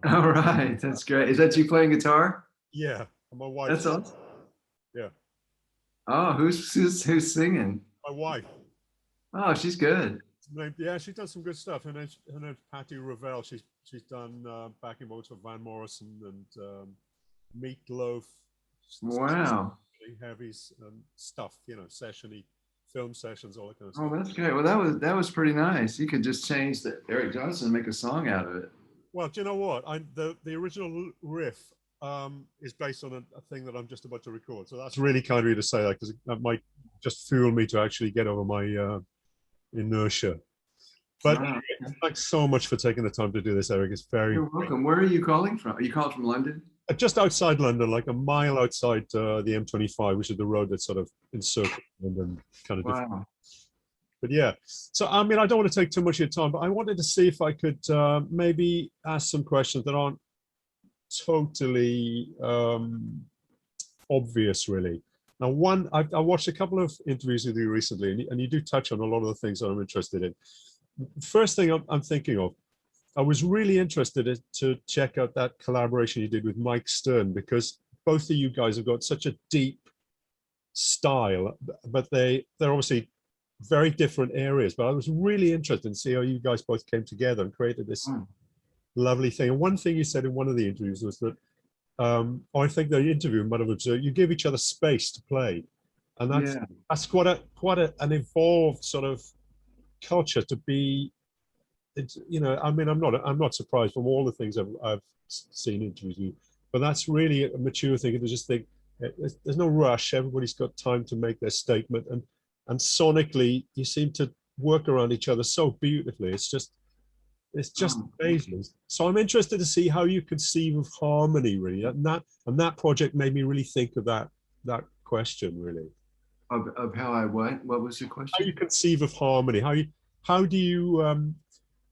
All right, that's great. Is that you playing guitar? Yeah, and my wife. That's awesome. Yeah, Oh, who's singing? my wife. Oh, she's good. Yeah, she does some good stuff. Her name's Patti Revell. She's done backing vocals for Van Morrison and Meatloaf, Wow. really heavy stuff. Sessiony film sessions, all that kind of Oh, stuff. that's great. Well, that was pretty nice. You could just change the Eric Johnson and make a song out of it. Well, do you know what? The original riff is based on a thing that I'm just about to record. So that's really kind of you to say that because that might just fool me to actually get over my inertia. But Wow. thanks so much for taking the time to do this, Eric. It's very You're welcome. Where are you calling from? Are you calling from London? just outside London, like a mile outside the M25, which is the road that sort of encircles London, kind of different. Wow. But yeah, so I mean, I don't want to take too much of your time, but I wanted to see if I could maybe ask some questions that aren't totally obvious, really. Now, I watched a couple of interviews with you recently, and you do touch on a lot of the things that I'm interested in. First thing I'm thinking of, I was really interested to check out that collaboration you did with Mike Stern, because both of you guys have got such a deep style, but they're obviously very different areas. But I was really interested in see how you guys both came together and created this lovely thing. And one thing you said in one of the interviews was that I think the interviewer might have observed you give each other space to play, and Yeah. that's quite an evolved sort of culture to be. It's, I mean, I'm not surprised from all the things I've seen interviews with you, but that's really a mature thing to just think there's no rush. Everybody's got time to make their statement, and sonically you seem to work around each other so beautifully. It's just amazing. So I'm interested to see how you conceive of harmony, really. And that project made me really think of that question, really. Of how I what? What was the How you question? conceive of harmony? How do you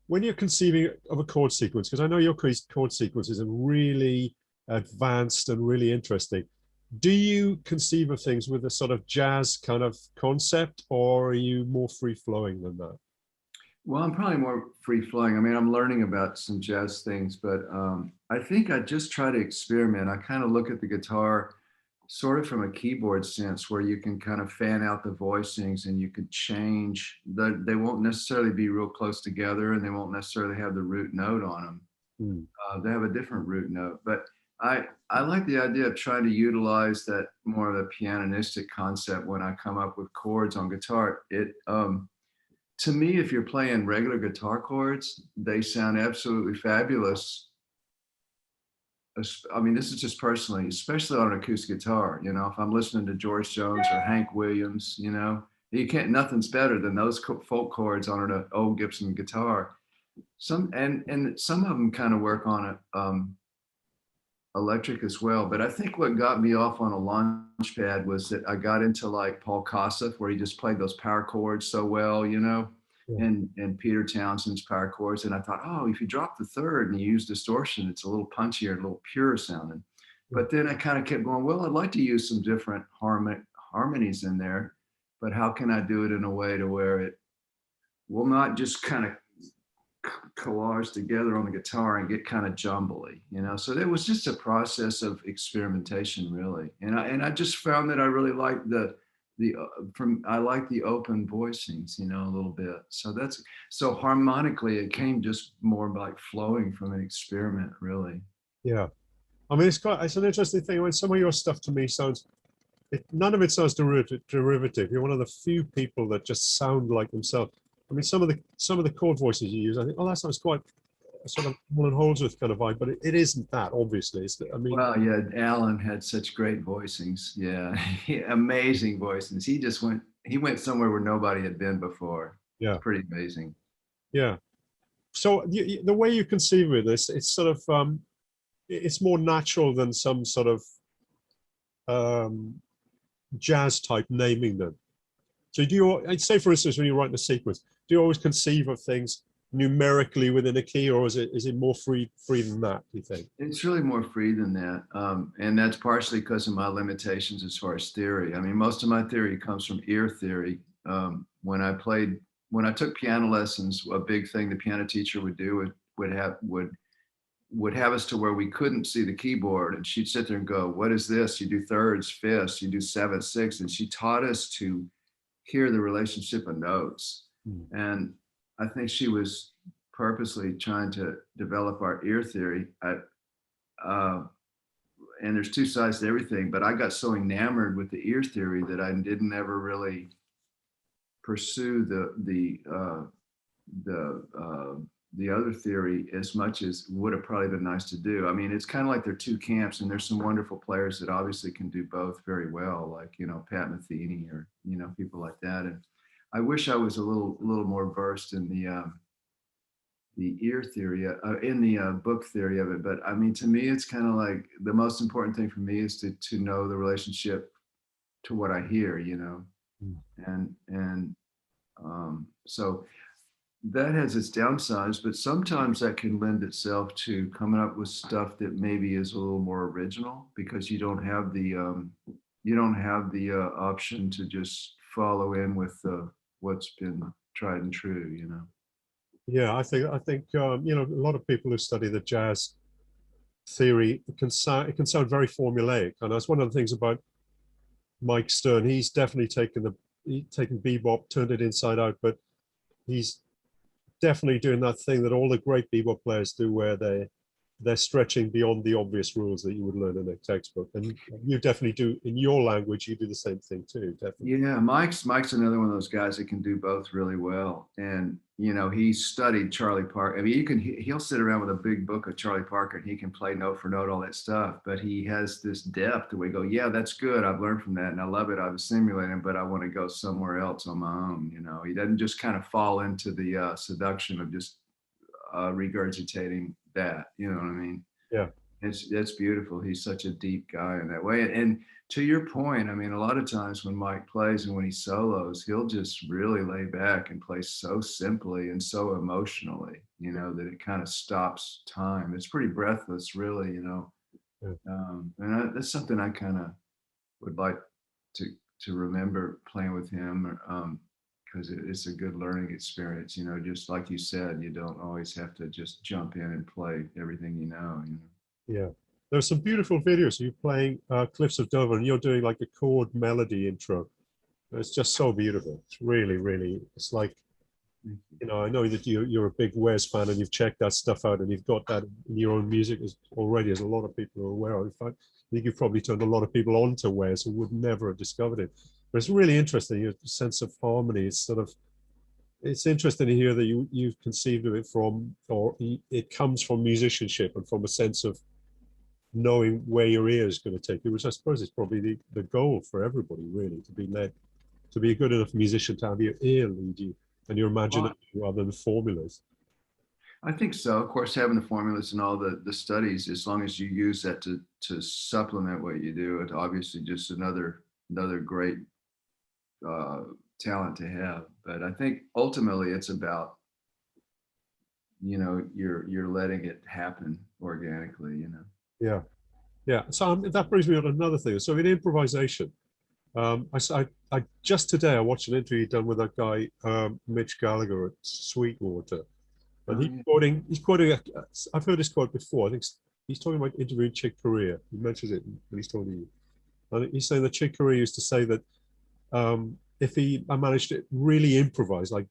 when you're conceiving of a chord sequence? Because I know your chord sequences are really advanced and really interesting. Do you conceive of things with a sort of jazz kind of concept, or are you more free flowing than that? Well, I'm probably more free flowing. I mean, I'm learning about some jazz things, but I think I just try to experiment. I kind of look at the guitar sort of from a keyboard sense where you can kind of fan out the voicings and you can change they won't necessarily be real close together and they won't necessarily have the root note on them. Mm. They have a different root note, but I like the idea of trying to utilize that more of a pianistic concept when I come up with chords on guitar. It to me, if you're playing regular guitar chords, they sound absolutely fabulous. I mean, this is just personally, especially on an acoustic guitar. If I'm listening to George Jones or Hank Williams, you can't. Nothing's better than those folk chords on an old Gibson guitar. And some of them kind of work on it electric as well. But I think what got me off on a launch pad was that I got into like Paul Kossoff, where he just played those power chords so well, Yeah. and Peter Townshend's power chords. And I thought, oh, if you drop the third and you use distortion, it's a little punchier, a little purer sounding. Yeah. But then I kind of kept going, well, I'd like to use some different harmonies in there, but how can I do it in a way to where it will not just kind of collage together on the guitar and get kind of jumbly, So it was just a process of experimentation, really. And I just found that I really liked I like the open voicings, a little bit. So harmonically, it came just more like flowing from an experiment, really. Yeah. I mean, it's an interesting thing. When some of your stuff to me sounds, none of it sounds derivative. You're one of the few people that just sound like themselves. I mean, some of the chord voices you use, I think, oh, that sounds quite a sort of Mullen Holdsworth kind of vibe, but it isn't that, obviously. I mean, Well, yeah, Alan had such great voicings. Yeah, amazing voicings. He went somewhere where nobody had been before. yeah, It's pretty amazing. yeah. So the way you conceive of this, it's sort of it's more natural than some sort of um, jazz type naming them. So I'd say, for instance, when you're writing a sequence, do you always conceive of things numerically within a key, or is it more free than that, do you think? It's really more free than that. And that's partially because of my limitations as far as theory. I mean, most of my theory comes from ear theory. When I took piano lessons, a big thing the piano teacher would do would would have us to where we couldn't see the keyboard, and she'd sit there and go, what is this? You do thirds, fifths, you do seventh, sixth. And she taught us to hear the relationship of notes. And I think she was purposely trying to develop our ear theory. And there's two sides to everything, but I got so enamored with the ear theory that I didn't ever really pursue the other theory as much as would have probably been nice to do. I mean, it's kind of like they're two camps, and there's some wonderful players that obviously can do both very well, like, you know, Pat Metheny or, you know, people like that. And I wish I was a little more versed in the ear theory, in the book theory of it. But I mean, to me, it's kind of like the most important thing for me is to know the relationship to what I hear, you know, and so that has its downsides, but sometimes that can lend itself to coming up with stuff that maybe is a little more original, because you don't have the option to just follow in with what's been tried and true, you know. Yeah, I think you know, a lot of people who study the jazz theory, it can sound very formulaic, and that's one of the things about Mike Stern. He's definitely taken bebop, turned it inside out, but he's definitely doing that thing that all the great bebop players do, where they're stretching beyond the obvious rules that you would learn in a textbook. And you definitely do, in your language, you do the same thing too, definitely. Yeah, Mike's another one of those guys that can do both really well. And, you know, he studied Charlie Parker. I mean, he'll sit around with a big book of Charlie Parker and he can play note for note, all that stuff. But he has this depth that we go, yeah, that's good. I've learned from that and I love it. I've assimilated, but I want to go somewhere else on my own. You know, he doesn't just kind of fall into the seduction of just regurgitating that. You know what I mean? Yeah. It's beautiful. He's such a deep guy in that way. And to your point, I mean, a lot of times when Mike plays and when he solos, he'll just really lay back and play so simply and so emotionally, you know, that it kind of stops time. It's pretty breathless, really, you know. And that's something I kind of would like to remember playing with him, because it's a good learning experience, you know. Just like you said, you don't always have to just jump in and play everything you know. Yeah, there's some beautiful videos of you playing Cliffs of Dover, and you're doing like a chord melody intro. It's just so beautiful. It's really, really, it's like, you know, I know that you're a big Wes fan and you've checked that stuff out and you've got that in your own music already, as a lot of people are aware of. In fact, I think you've probably turned a lot of people on to Wes who would never have discovered it. But it's really interesting, your sense of harmony. It's sort of, it's interesting to hear that you've conceived of it from, or it comes from musicianship and from a sense of knowing where your ear is going to take you, which I suppose is probably the goal for everybody, really, to be led, to be a good enough musician, to have your ear lead you and your imagination rather than formulas. I think so. Of course, having the formulas and all the studies, as long as you use that to supplement what you do, it's obviously just another great talent to have. But I think ultimately it's about, you know, you're letting it happen organically, you know. Yeah, yeah. So that brings me on to another thing. So in improvisation, I just today I watched an interview done with that guy Mitch Gallagher at Sweetwater, and he's quoting. I've heard this quote before. I think he's talking about interviewing Chick Corea. He mentions it when he's talking to you, and he's saying that Chick Corea used to say that if he managed to really improvise, like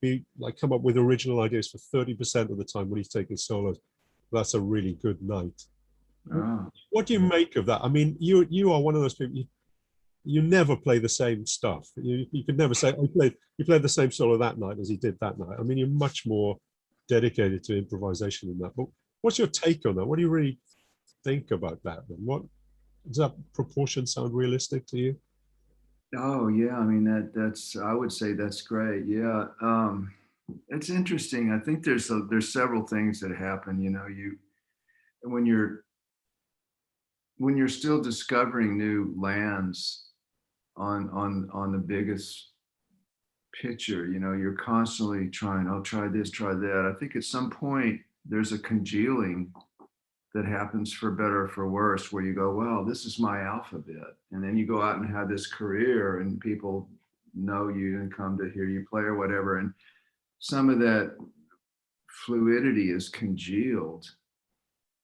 come up with original ideas for 30% of the time when he's taking solos, that's a really good night. Oh. What do you make of that? I mean, you are one of those people. You never play the same stuff. You could never say, you played the same solo that night as he did that night. I mean, you're much more dedicated to improvisation than that. But what's your take on that? What do you really think about that? And what does that proportion sound realistic to you? Oh yeah, I mean that's I would say that's great. Yeah, it's interesting. I think there's several things that happen. You know, when you're still discovering new lands on the biggest picture, you know, you're constantly trying, I'll try this, try that. I think at some point there's a congealing that happens, for better or for worse, where you go, well, this is my alphabet. And then you go out and have this career and people know you and come to hear you play or whatever. And some of that fluidity is congealed.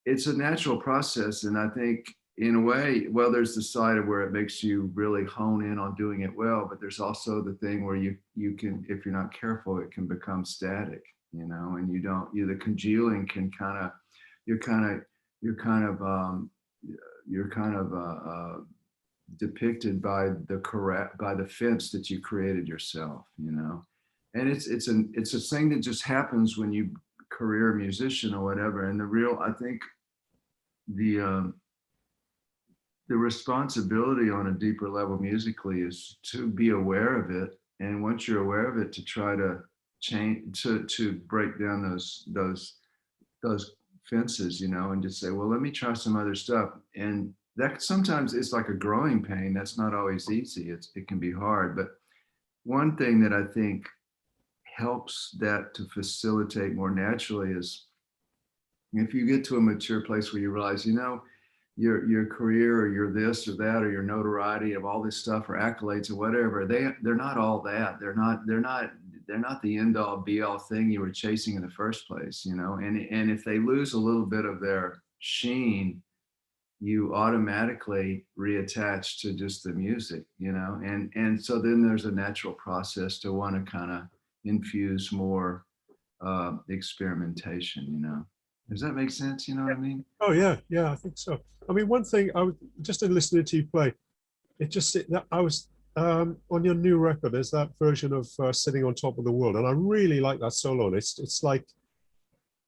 it's a natural process. And I think in a way, well, there's the side of where it makes you really hone in on doing it well, but there's also the thing where you can, if you're not careful, it can become static, and the congealing can kind of, you're kind of, you're kind of, you're kind of depicted by the fence that you created yourself, and it's a thing that just happens when you career musician or whatever. And I think the the responsibility on a deeper level musically is to be aware of it, and once you're aware of it, to try to change, to break down those fences, and just say, well, let me try some other stuff. And that sometimes it's like a growing pain. That's not always easy. It can be hard. But one thing that I think helps that to facilitate more naturally is if you get to a mature place where you realize, your career or your this or that or your notoriety of all this stuff or accolades or whatever, they're not all that. They're not the end all be all thing you were chasing in the first place, and if they lose a little bit of their sheen, you automatically reattach to just the music, and so then there's a natural process to want to kind of infuse more experimentation. Does that make sense? You know what I mean? Oh yeah, I think so. I mean, one thing I was just in listening to you play, it just that I was on your new record. There's that version of "Sitting on Top of the World," and I really like that solo. And it's like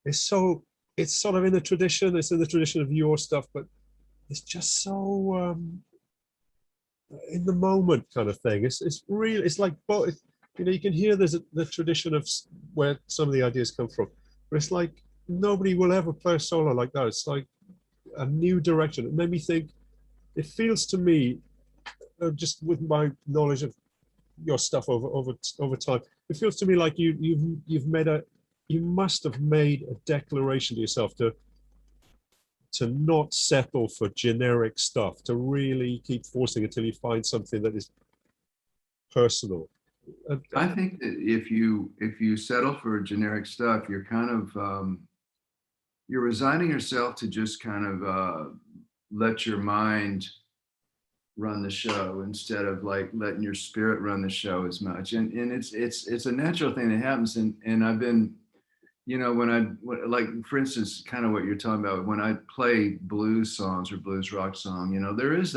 it's sort of in the tradition. It's in the tradition of your stuff, but it's just so in the moment kind of thing. It's really, it's like both. You can hear there's the tradition of where some of the ideas come from, but it's like nobody will ever play a solo like that. It's like a new direction. It made me think. It feels to me, just with my knowledge of your stuff over time, it feels to me like you must have made a declaration to yourself to not settle for generic stuff, to really keep forcing until you find something that is personal. I think that if you settle for generic stuff, you're kind of you're resigning yourself to just kind of let your mind run the show instead of like letting your spirit run the show as much. And it's a natural thing that happens. And I've been, like, for instance, kind of what you're talking about, when I play blues songs or blues rock song, there is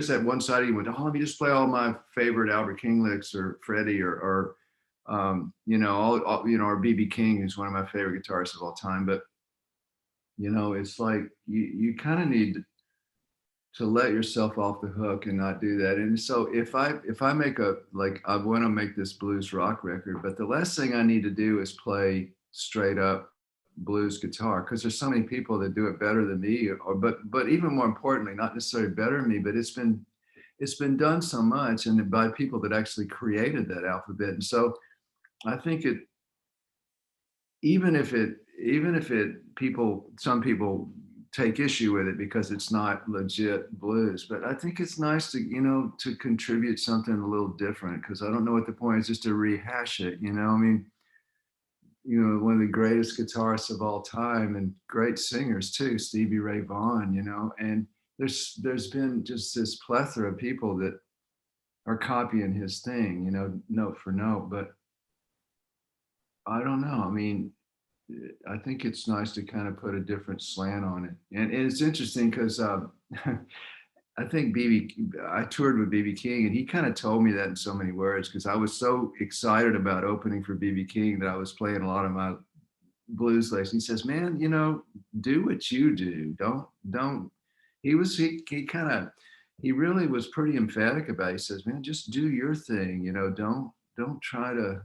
that one side of you went, oh, let me just play all my favorite Albert King licks or Freddie or or BB King, who's one of my favorite guitarists of all time. But it's like you kind of need to let yourself off the hook and not do that. And so if I make I want to make this blues rock record, but the last thing I need to do is play straight up blues guitar, because there's so many people that do it better than me, but even more importantly, not necessarily better than me, but it's been done so much, and by people that actually created that alphabet. And so I think even if some people take issue with it because it's not legit blues, but I think it's nice to contribute something a little different, because I don't know what the point is, just to rehash it. I mean, one of the greatest guitarists of all time and great singers too, Stevie Ray Vaughan, and there's been just this plethora of people that are copying his thing, note for note. But I don't know. I mean, I think it's nice to kind of put a different slant on it. And it's interesting because I think I toured with BB King, and he kind of told me that in so many words, because I was so excited about opening for BB King that I was playing a lot of my blues licks. He says, man, do what you do. Don't, he really was pretty emphatic about it. He says, man, just do your thing, don't try to,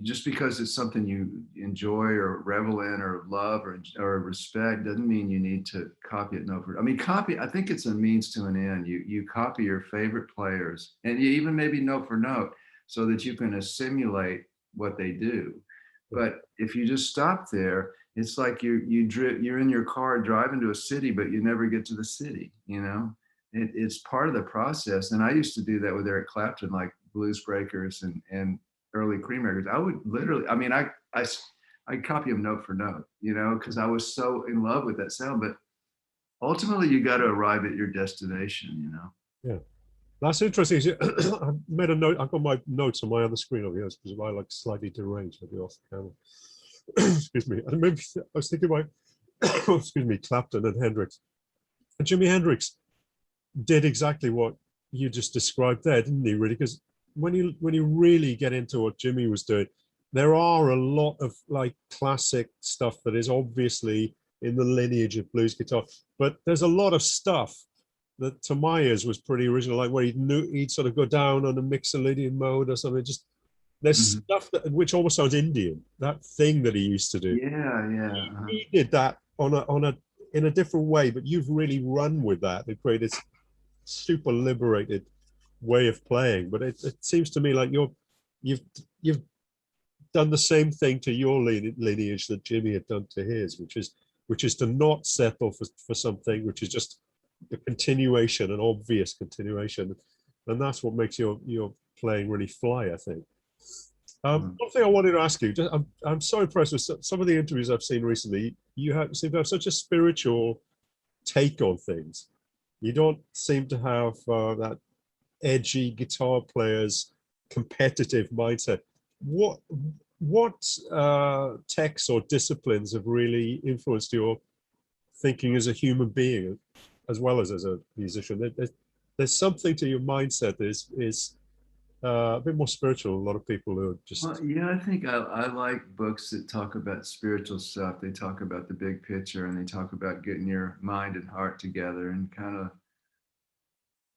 just because it's something you enjoy or revel in or love or respect doesn't mean you need to copy it. I think it's a means to an end. You copy your favorite players, and you even maybe note for note, so that you can assimilate what they do. But if you just stop there, it's like you're in your car driving to a city, but you never get to the city. It's part of the process. And I used to do that with Eric Clapton, like Blues Breakers and early Cream records. I would literally, I I'd copy them note for note, you know, because I was so in love with that sound. But ultimately, you got to arrive at your destination, you know. Yeah. That's interesting. I made a note. I've got my notes on my other screen over here because I like slightly deranged maybe off the camera. Excuse me. And maybe I was thinking about excuse me, Clapton and Hendrix. And Jimi Hendrix did exactly what you just described there, didn't he? Really, because when you really get into what Jimi was doing, there are a lot of like classic stuff that is obviously in the lineage of blues guitar, but there's a lot of stuff that to my ears was pretty original, like where he'd sort of go down on a mixolydian mode or something. Just there's stuff that which almost sounds Indian. That thing that he used to do. Yeah, yeah. He did that on a in a different way, but you've really run with that. They created this super liberated way of playing. But it seems to me like you've done the same thing to your lineage that Jimi had done to his, which is to not settle for something which is just a continuation, an obvious continuation, and that's what makes your playing really fly, I think. One thing I wanted to ask you, I'm so impressed with some of the interviews I've seen recently. You seem to have such a spiritual take on things. You don't seem to have that edgy guitar player's competitive mindset. What texts or disciplines have really influenced your thinking as a human being, as well as a musician? There's something to your mindset that is a bit more spiritual. A lot of people who are just... Well, yeah, I think I like books that talk about spiritual stuff. They talk about the big picture, and they talk about getting your mind and heart together and kind of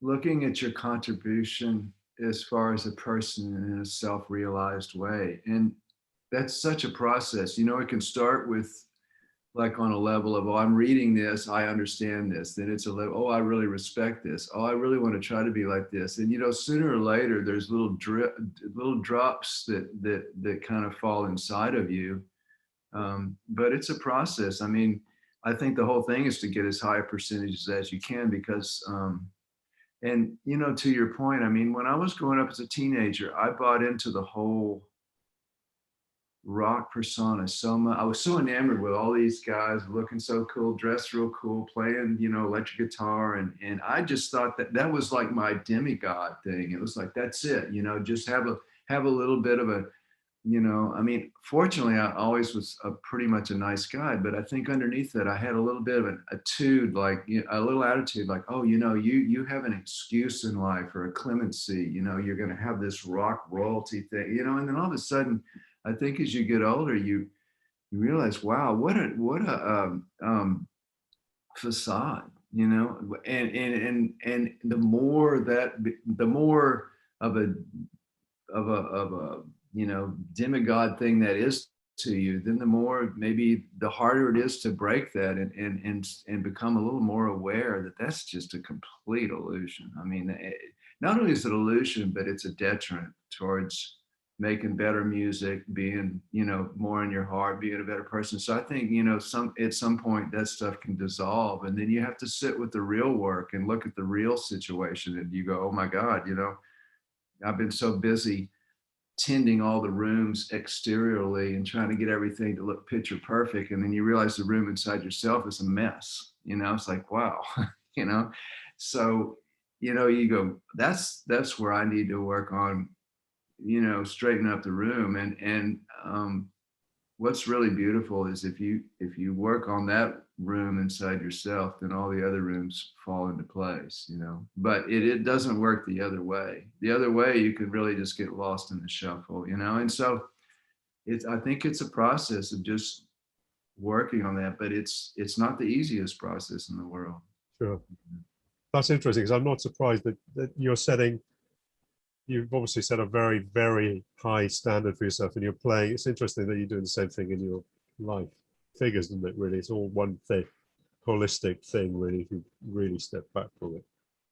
looking at your contribution as far as a person in a self-realized way. And that's such a process. You know, it can start with like on a level of, oh, I'm reading this, I understand this. Then it's a level, oh, I really respect this. Oh, I really want to try to be like this. And, you know, sooner or later, there's little drops that kind of fall inside of you. But it's a process. I mean, I think the whole thing is to get as high a percentages as you can because, and, you know, to your point, I mean, when I was growing up as a teenager, I bought into the whole rock persona so much. I was so enamored with all these guys looking so cool, dressed real cool, playing, you know, electric guitar. And I just thought that was like my demigod thing. It was like, that's it, you know, just have a little bit of a, you know, I mean, fortunately, I always was pretty much a nice guy, but I think underneath that, I had a little bit of an attitude, like, you know, a little attitude, like, oh, you know, you have an excuse in life or a clemency, you know, you're going to have this rock royalty thing, you know, and then all of a sudden, I think as you get older, you realize, wow, what a facade, you know, and the more of a you know, demigod thing that is to you, then the more maybe the harder it is to break that and become a little more aware that that's just a complete illusion. I mean, not only is it illusion, but it's a detriment towards making better music, being, you know, more in your heart, being a better person. So I think, you know, at some point that stuff can dissolve, and then you have to sit with the real work and look at the real situation, and you go, oh my God, you know, I've been so busy tending all the rooms exteriorly and trying to get everything to look picture perfect. And then you realize the room inside yourself is a mess. You know, it's like, wow, you know, so, you know, you go, that's where I need to work on, you know, straighten up the room. And what's really beautiful is if you work on that room inside yourself, then all the other rooms fall into place, you know. But it doesn't work the other way. The other way, you could really just get lost in the shuffle, you know. And so I think it's a process of just working on that, but it's not the easiest process in the world. Sure. That's interesting, because I'm not surprised that you're setting, you've obviously set a very, very high standard for yourself and you're playing. It's interesting that you're doing the same thing in your life. Figures, isn't it, really? It's all one thing, holistic thing, really, if you really step back from it.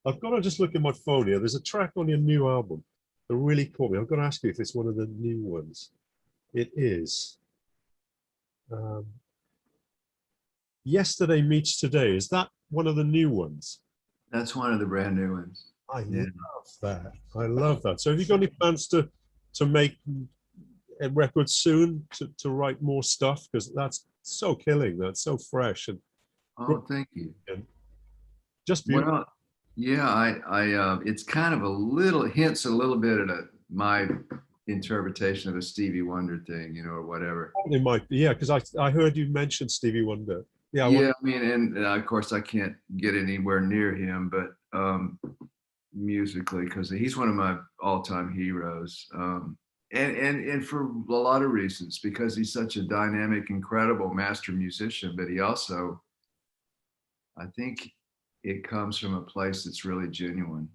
I've got to just look at my phone here. There's a track on your new album that really caught me. I've got to ask you if it's one of the new ones. It is. Yesterday Meets Today. Is that one of the new ones? That's one of the brand new ones. I love that. I love that. So have you got any plans to make record soon to write more stuff? Because that's so killing. That's so fresh and Oh, thank you. just beautiful. Well, yeah, it's kind of a little hints a little bit at my interpretation of a Stevie Wonder thing, or whatever. It might be, yeah, because I heard you mention Stevie Wonder. Yeah, Yeah, I mean, and of course I can't get anywhere near him, but musically, because he's one of my all-time heroes, and for a lot of reasons, because he's such a dynamic, incredible master musician, but he also, I think, it comes from a place that's really genuine.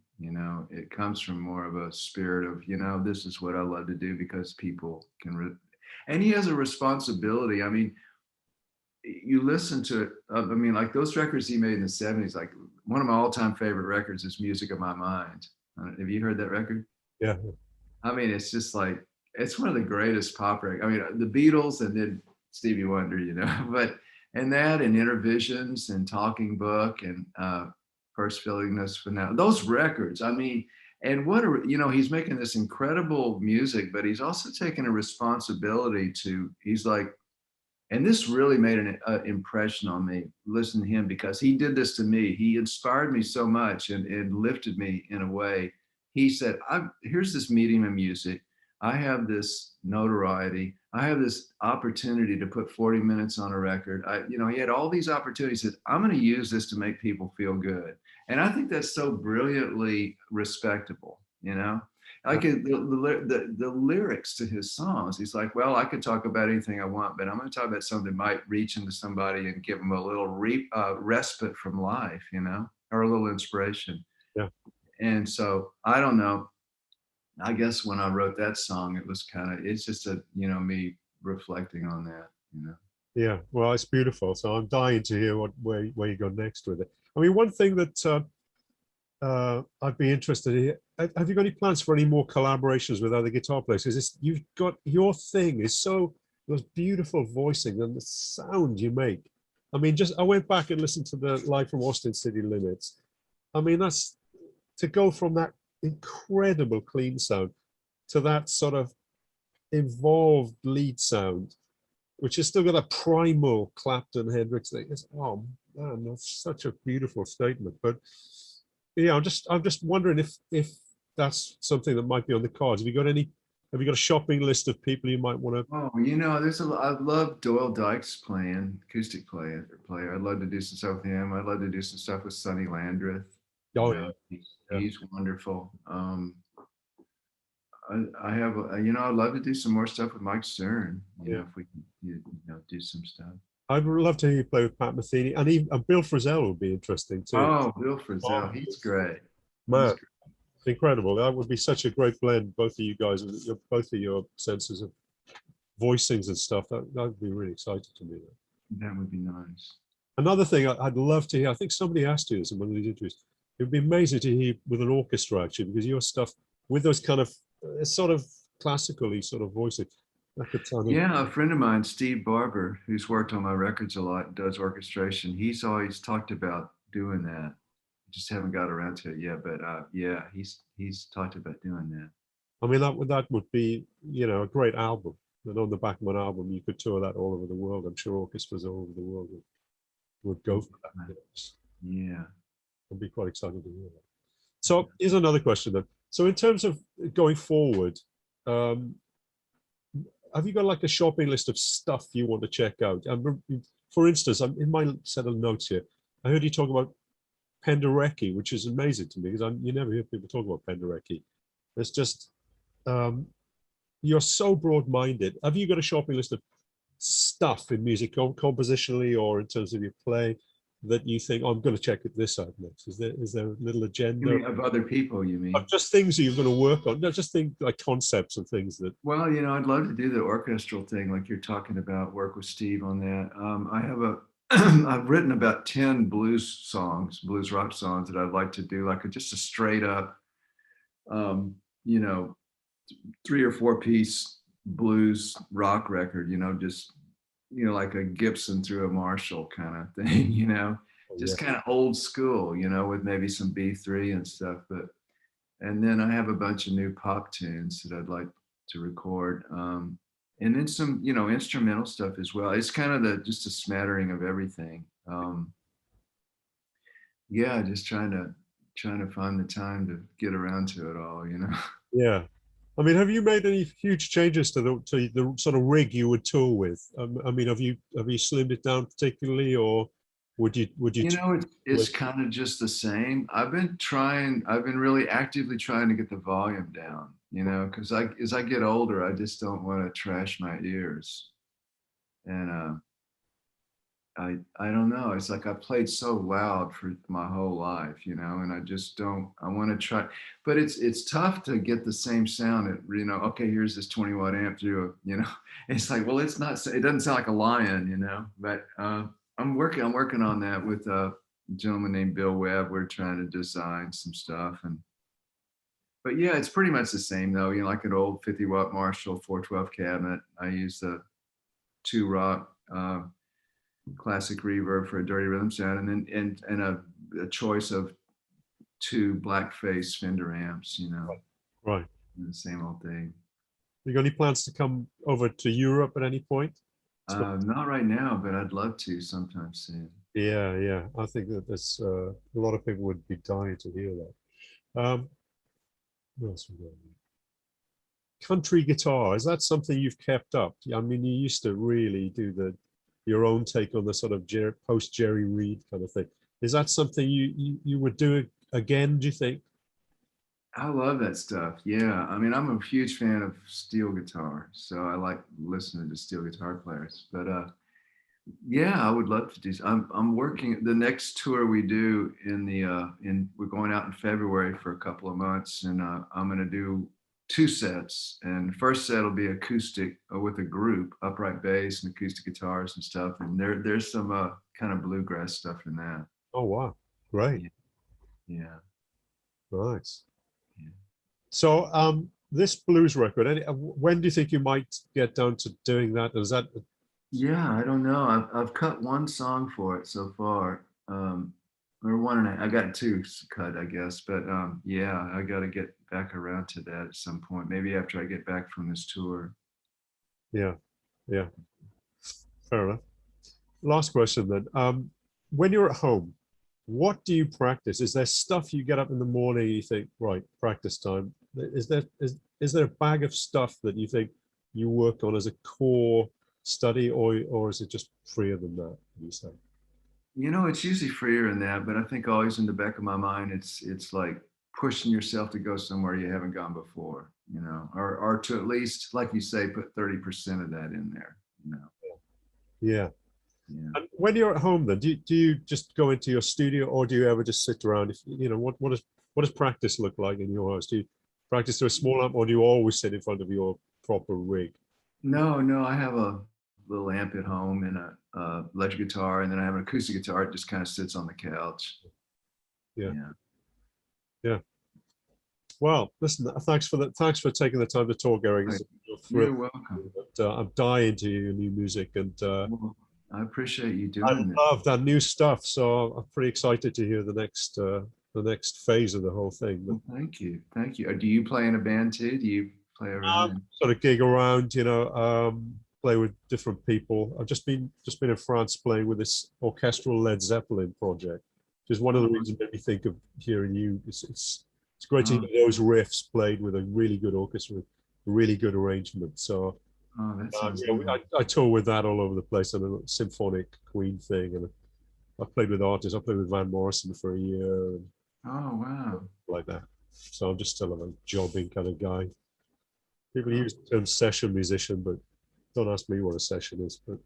It comes from more of a spirit of, this is what I love to do because people can, and he has a responsibility. I mean, you listen to it. I mean, like those records he made in the 70s, like one of my all-time favorite records is Music of My Mind. Have you heard that record? yeah, I mean, it's just like, it's one of the greatest pop records. I mean, the Beatles and then Stevie Wonder, but, and that and Intervisions and Talking Book and First Feeling This for Now, those records, I mean, and he's making this incredible music, but he's also taking a responsibility he's like, and this really made an impression on me, listening to him, because he did this to me. He inspired me so much and lifted me in a way. He said, here's this medium of music. I have this notoriety. I have this opportunity to put 40 minutes on a record. He had all these opportunities. He said, I'm going to use this to make people feel good. And I think that's so brilliantly respectable, like the lyrics to his songs. He's like, well, I could talk about anything I want, but I'm going to talk about something that might reach into somebody and give them a little respite from life, or a little inspiration. Yeah. And so I don't know. I guess when I wrote that song, it was it's just me reflecting on that, Yeah, well, it's beautiful. So I'm dying to hear where you go next with it. I mean, one thing that I'd be interested in. Have you got any plans for any more collaborations with other guitar players? Because you've got, your thing is so, those beautiful voicing and the sound you make. I mean, I went back and listened to the Live from Austin City Limits. I mean, that's to go from that incredible clean sound to that sort of involved lead sound, which has still got a primal Clapton Hendrix thing. Oh man, that's such a beautiful statement. But yeah, I'm just wondering if that's something that might be on the cards. Have you got a shopping list of people you might want to? Oh, I love Doyle Dykes playing, acoustic player. I'd love to do some stuff with him. I'd love to do some stuff with Sonny Landreth. Oh, yeah. He's wonderful. I have, I'd love to do some more stuff with Mike Stern. If we can, do some stuff. I'd love to hear you play with Pat Metheny, and even Bill Frisell would be interesting too. Oh, Bill Frisell, he's great. Man, it's incredible. That would be such a great blend, both of you guys, with both of your senses of voicings and stuff. That would be really exciting to me. That would be nice. Another thing I'd love to hear, I think somebody asked you this in one of these interviews, it would be amazing to hear with an orchestra, actually, because your stuff with those kind of sort of classically sort of voicing, that could sound. Yeah, a friend of mine, Steve Barber, who's worked on my records a lot, does orchestration. He's always talked about doing that. Just haven't got around to it yet, but yeah, he's talked about doing that. I mean, that would be, a great album. And on the back of an album, you could tour that all over the world. I'm sure orchestras all over the world would go for that. Yeah. It'd be quite exciting to hear that. So here's another question then. So in terms of going forward, have you got like a shopping list of stuff you want to check out? For instance, in my set of notes here, I heard you talk about Penderecki, which is amazing to me because you never hear people talk about Penderecki. It's just, you're so broad-minded. Have you got a shopping list of stuff in music, compositionally or in terms of your play, that you think, I'm going to check this out next? Is there a little agenda? You mean of other people, you mean? Of just things that you're going to work on, not just things like concepts and things that. Well, I'd love to do the orchestral thing like you're talking about, work with Steve on that. I have I've written about 10 blues rock songs that I'd like to do, like just a straight up, 3 or 4 piece blues rock record, just like a Gibson through a Marshall kind of thing, just kind of old school, with maybe some B3 and stuff. And then I have a bunch of new pop tunes that I'd like to record. and then some, you know, instrumental stuff as well. It's kind of just a smattering of everything. Yeah, just trying to find the time to get around to it all, you know. Yeah. I mean, have you made any huge changes to the sort of rig you would tour with? I mean, have you slimmed it down particularly, or would you You know, it's with? kind of just the same. I've been really actively trying to get the volume down, you know, because as I get older, I just don't want to trash my ears. And I don't know. It's like I played so loud for my whole life, you know, and I just don't. I want to try, but it's tough to get the same sound. You know, okay, here's this 20-watt amp through, you know. It's like, well, it's not. It doesn't sound like a lion, you know. But I'm working on that with a gentleman named Bill Webb. We're trying to design some stuff, but yeah, it's pretty much the same though. You know, like an old 50-watt Marshall 412 cabinet. I use the 2 Rock. Classic reverb for a dirty rhythm sound, and then a choice of 2 blackface Fender amps, you know. Right. The same old thing. You got any plans to come over to Europe at any point? Not right now, but I'd love to sometime soon. Yeah, yeah. I think that there's a lot of people would be dying to hear that. What else we got? Country guitar, is that something you've kept up? I mean, you used to really do your own take on the sort of post Jerry Reed kind of thing. Is that something you would do again, do you think? I love that stuff. Yeah, I mean, I'm a huge fan of steel guitar, so I like listening to steel guitar players. But yeah, I would love to do. I'm working the next tour we do we're going out in February for a couple of months, and I'm going to do 2 sets. And the first set will be acoustic with a group, upright bass and acoustic guitars and stuff. And there's some kind of bluegrass stuff in that. Oh wow, great. Yeah. Nice. Yeah. So this blues record, when do you think you might get down to doing that? Is that Yeah, I don't know. I've cut 1 song for it so far. Or 1 and I got 2 cut, I guess. But yeah, I got to get back around to that at some point. Maybe after I get back from this tour. yeah, yeah. Fair enough. Last question then. When you're at home, what do you practice? Is there stuff you get up in the morning, you think, right, practice time? Is there a bag of stuff that you think you work on as a core study, or is it just freer than that, you say? You know, it's usually freer than that, but I think always in the back of my mind, it's like pushing yourself to go somewhere you haven't gone before, you know, or to at least, like you say, put 30% of that in there, you know. Yeah. Yeah. And when you're at home, then do you just go into your studio, or do you ever just sit around? If you know, what does practice look like in your house? Do you practice to a small amp, or do you always sit in front of your proper rig? No, I have a little amp at home and a electric guitar, and then I have an acoustic guitar. It just kind of sits on the couch. Yeah. Yeah. Yeah. Well, listen, thanks for taking the time to talk, Eric. It's a real thrill. You're welcome. But, I'm dying to hear your new music, and Well, I appreciate you I doing this. love that new stuff. So I'm pretty excited to hear the next phase of the whole thing. But, Well, thank you. Do you play in a band too? Do you play around? sort of gig around, play with different people. I've just been in France playing with this orchestral Led Zeppelin project, which is one of the reasons that made me think of hearing you. It's great to hear those riffs played with a really good orchestra, a really good arrangement. So That sounds yeah, I tour with that all over the place, and a symphonic Queen thing, and I played with artists. I played with Van Morrison for a year, and Oh, wow. like that. So I'm just still a jobbing kind of guy. People use the term session musician, but don't ask me what a session is. But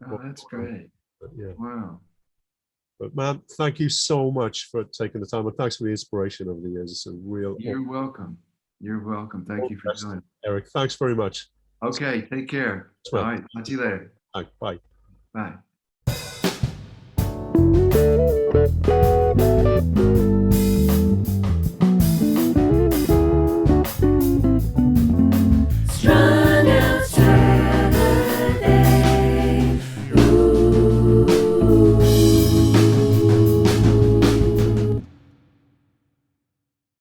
Oh, that's great. but, yeah. Wow. But man, thank you so much for taking the time, and thanks for the inspiration over the years. It's a real. You're welcome. You're welcome. Thank you for doing it. Eric, thanks very much. Okay, take care. All right, talk to you later. Bye. Bye.